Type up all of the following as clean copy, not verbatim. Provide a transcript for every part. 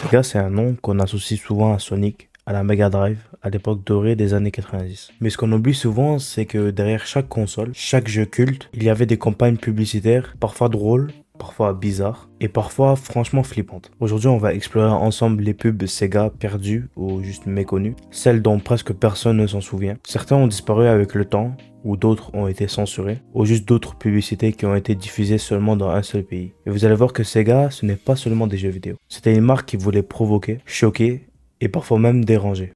Sega, c'est un nom qu'on associe souvent à Sonic, à la Mega Drive, à l'époque dorée des années 90. Mais ce qu'on oublie souvent, c'est que derrière chaque console, chaque jeu culte, il y avait des campagnes publicitaires, parfois drôles, parfois bizarres, et parfois franchement flippantes. Aujourd'hui, on va explorer ensemble les pubs Sega perdues ou juste méconnues, celles dont presque personne ne s'en souvient. Certains ont disparu avec le temps, ou d'autres ont été censurés, ou juste d'autres publicités qui ont été diffusées seulement dans un seul pays. Et vous allez voir que Sega, ce n'est pas seulement des jeux vidéo. C'était une marque qui voulait provoquer, choquer, et parfois même déranger.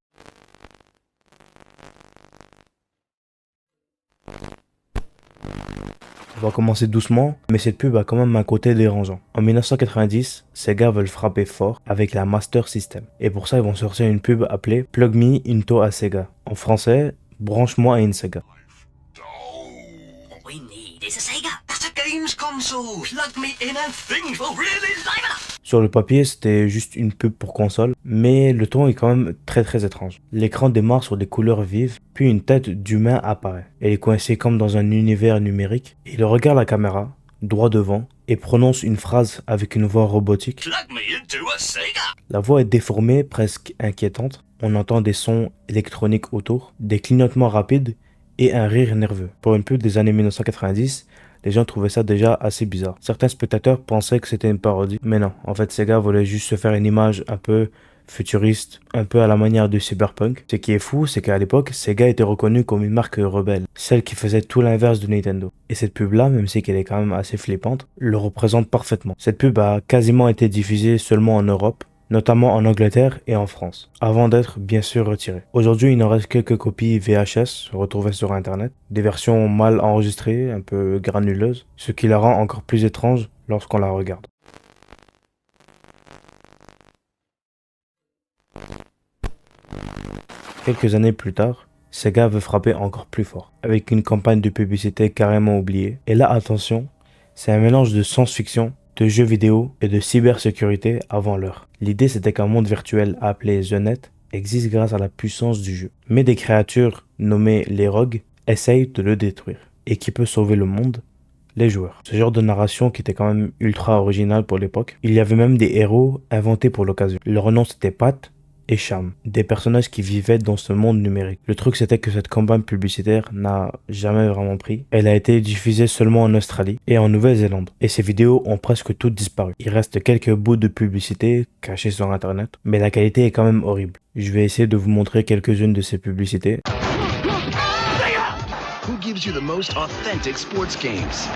On va commencer doucement, mais cette pub a quand même un côté dérangeant. En 1990, Sega veulent frapper fort avec la Master System. Et pour ça, ils vont sortir une pub appelée Plug Me into a Sega. En français, branche-moi à une Sega. What we need is a Sega. That's a games console. Plug me in and things will really liven up. Sur le papier, c'était juste une pub pour console, mais le ton est quand même très étrange. L'écran démarre sur des couleurs vives, puis une tête d'humain apparaît. Elle est coincée comme dans un univers numérique. Il regarde la caméra, droit devant, et prononce une phrase avec une voix robotique. Plug me into a Sega. La voix est déformée, presque inquiétante. On entend des sons électroniques autour, des clignotements rapides et un rire nerveux. Pour une pub des années 1990, les gens trouvaient ça déjà assez bizarre. Certains spectateurs pensaient que c'était une parodie, mais non. En fait, Sega voulait juste se faire une image un peu futuriste, un peu à la manière de Cyberpunk. Ce qui est fou, c'est qu'à l'époque, Sega était reconnue comme une marque rebelle, celle qui faisait tout l'inverse de Nintendo. Et cette pub-là, même si elle est quand même assez flippante, le représente parfaitement. Cette pub a quasiment été diffusée seulement en Europe, notamment en Angleterre et en France, avant d'être bien sûr retirée. Aujourd'hui, il en reste quelques copies VHS retrouvées sur internet, des versions mal enregistrées, un peu granuleuses, ce qui la rend encore plus étrange lorsqu'on la regarde. Quelques années plus tard, Sega veut frapper encore plus fort, avec une campagne de publicité carrément oubliée. Et là, attention, c'est un mélange de science-fiction, de jeux vidéo et de cybersécurité avant l'heure. L'idée, c'était qu'un monde virtuel appelé The Net existe grâce à la puissance du jeu. Mais des créatures nommées les Rogues essayent de le détruire. Et qui peut sauver le monde? Les joueurs. Ce genre de narration qui était quand même ultra original pour l'époque. Il y avait même des héros inventés pour l'occasion. Leur nom c'était Pat et Cham, des personnages qui vivaient dans ce monde numérique. Le truc c'était que cette campagne publicitaire n'a jamais vraiment pris. Elle a été diffusée seulement en Australie et en Nouvelle-Zélande. Et ces vidéos ont presque toutes disparu. Il reste quelques bouts de publicité cachés sur internet, mais la qualité est quand même horrible. Je vais essayer de vous montrer quelques-unes de ces publicités. Who gives you the most authentic sports games?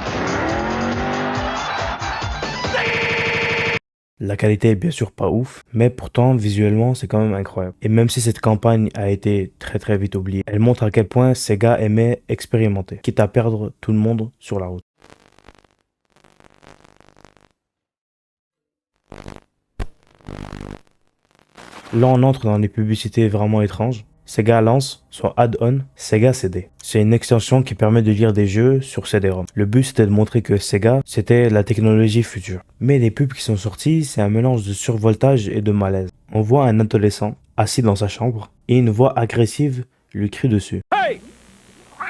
La qualité est bien sûr pas ouf, mais pourtant visuellement c'est quand même incroyable. Et même si cette campagne a été très vite oubliée, elle montre à quel point Sega aimait expérimenter, quitte à perdre tout le monde sur la route. Là on entre dans des publicités vraiment étranges. Sega lance son add-on Sega CD. C'est une extension qui permet de lire des jeux sur CD-ROM. Le but c'était de montrer que Sega c'était la technologie future. Mais les pubs qui sont sorties, c'est un mélange de survoltage et de malaise. On voit un adolescent assis dans sa chambre et une voix agressive lui crie dessus. Hey!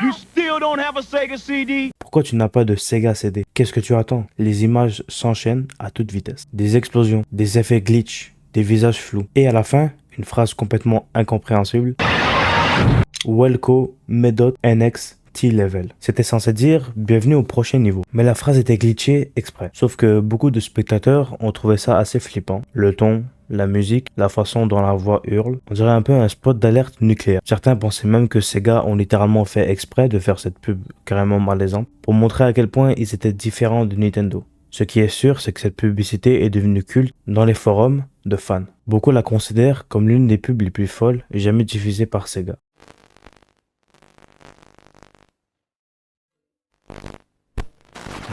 You still don't have a Sega CD? Pourquoi tu n'as pas de Sega CD? Qu'est-ce que tu attends? Les images s'enchaînent à toute vitesse. Des explosions, des effets glitch, des visages flous. Et à la fin, une phrase complètement incompréhensible. Welco Medot NX T-Level. C'était censé dire bienvenue au prochain niveau. Mais la phrase était glitchée exprès. Sauf que beaucoup de spectateurs ont trouvé ça assez flippant. Le ton, la musique, la façon dont la voix hurle. On dirait un peu un spot d'alerte nucléaire. Certains pensaient même que Sega ont littéralement fait exprès de faire cette pub carrément malaisante pour montrer à quel point ils étaient différents de Nintendo. Ce qui est sûr, c'est que cette publicité est devenue culte dans les forums de fans. Beaucoup la considèrent comme l'une des pubs les plus folles jamais diffusées par Sega.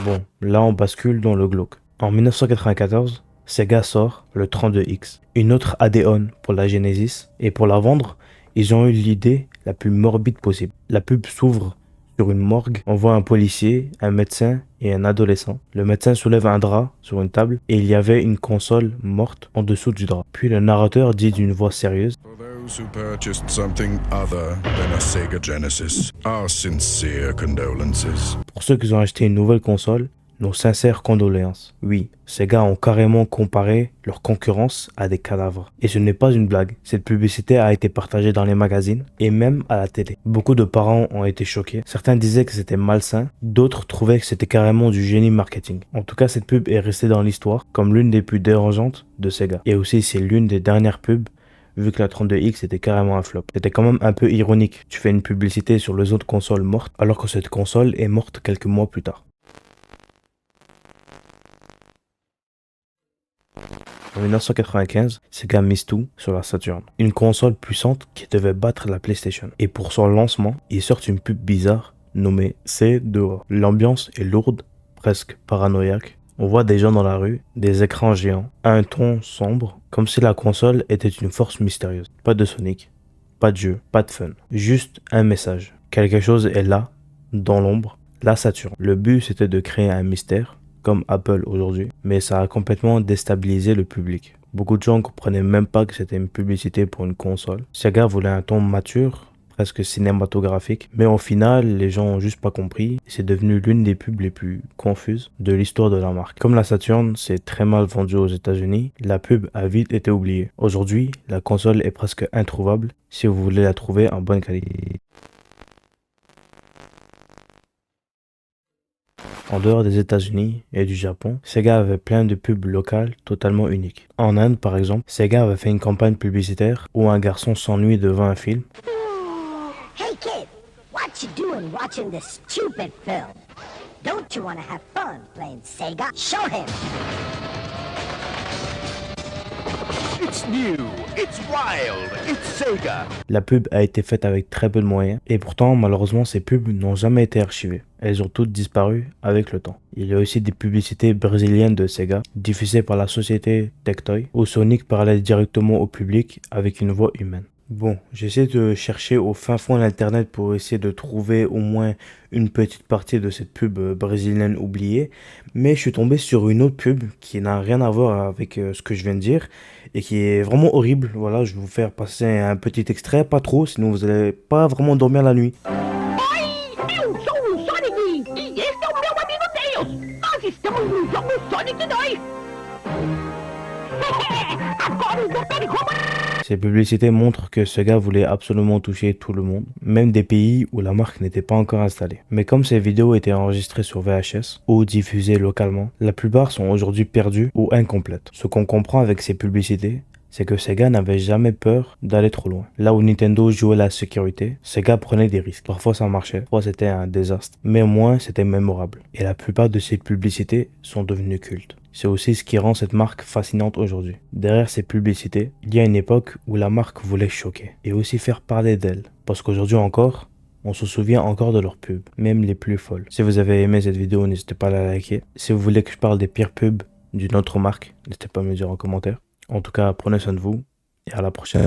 Bon, là on bascule dans le glauque. En 1994, Sega sort le 32X, une autre add-on pour la Genesis, et pour la vendre, ils ont eu l'idée la plus morbide possible. La pub s'ouvre sur une morgue, on voit un policier, un médecin et un adolescent. Le médecin soulève un drap sur une table et il y avait une console morte en dessous du drap. Puis le narrateur dit d'une voix sérieuse: For those who purchased something other than a Sega Genesis, our sincere condolences. pour ceux qui ont acheté une nouvelle console, Nos sincères condoléances. Oui, ces gars ont carrément comparé leur concurrence à des cadavres. Et ce n'est pas une blague. Cette publicité a été partagée dans les magazines et même à la télé. Beaucoup de parents ont été choqués. Certains disaient que c'était malsain, d'autres trouvaient que c'était carrément du génie marketing. En tout cas, cette pub est restée dans l'histoire comme l'une des plus dérangeantes de Sega. Et aussi, c'est l'une des dernières pubs vu que la 32X était carrément un flop. C'était quand même un peu ironique. Tu fais une publicité sur les autres consoles mortes alors que cette console est morte quelques mois plus tard. En 1995, Sega mise tout sur la Saturn, une console puissante qui devait battre la PlayStation. Et pour son lancement, ils sortent une pub bizarre nommée C2A. L'ambiance est lourde, presque paranoïaque. On voit des gens dans la rue, des écrans géants, un ton sombre, comme si la console était une force mystérieuse. Pas de Sonic, pas de jeu, pas de fun. Juste un message. Quelque chose est là, dans l'ombre, la Saturn. Le but c'était de créer un mystère, comme Apple aujourd'hui, mais ça a complètement déstabilisé le public. Beaucoup de gens ne comprenaient même pas que c'était une publicité pour une console. Sega voulait un ton mature, presque cinématographique, mais au final, les gens ont juste pas compris. C'est devenu l'une des pubs les plus confuses de l'histoire de la marque. Comme la Saturn s'est très mal vendue aux États-Unis, la pub a vite été oubliée. Aujourd'hui, la console est presque introuvable si vous voulez la trouver en bonne qualité. En dehors des États-Unis et du Japon, Sega avait plein de pubs locales totalement uniques. En Inde, par exemple, Sega avait fait une campagne publicitaire où un garçon s'ennuie devant un film. Hey kid, what you doing watching this stupid film? Don't you want to have fun playing Sega? Show him! It's new, it's wild, it's Sega. La pub a été faite avec très peu de moyens et pourtant malheureusement ces pubs n'ont jamais été archivées. Elles ont toutes disparu avec le temps. Il y a aussi des publicités brésiliennes de Sega diffusées par la société Tectoy où Sonic parlait directement au public avec une voix humaine. Bon, j'essaie de chercher au fin fond d'internet pour essayer de trouver au moins une petite partie de cette pub brésilienne oubliée, mais je suis tombé sur une autre pub qui n'a rien à voir avec ce que je viens de dire et qui est vraiment horrible. Voilà, je vais vous faire passer un petit extrait, pas trop, sinon vous allez pas vraiment dormir la nuit. Oi, eu sou o Sonic e esse é o meu amigo Tails. Nós estamos no jogo Sonic 2. Agora o Dr. Roma... Ces publicités montrent que Sega voulait absolument toucher tout le monde, même des pays où la marque n'était pas encore installée. Mais comme ces vidéos étaient enregistrées sur VHS ou diffusées localement, la plupart sont aujourd'hui perdues ou incomplètes. Ce qu'on comprend avec ces publicités, c'est que Sega n'avait jamais peur d'aller trop loin. Là où Nintendo jouait la sécurité, Sega prenait des risques. Parfois ça marchait, parfois c'était un désastre, mais au moins c'était mémorable. Et la plupart de ces publicités sont devenues cultes. C'est aussi ce qui rend cette marque fascinante aujourd'hui. Derrière ces publicités, il y a une époque où la marque voulait choquer et aussi faire parler d'elle. Parce qu'aujourd'hui encore, on se souvient encore de leurs pubs, même les plus folles. Si vous avez aimé cette vidéo, n'hésitez pas à la liker. Si vous voulez que je parle des pires pubs d'une autre marque, n'hésitez pas à me le dire en commentaire. En tout cas, prenez soin de vous et à la prochaine.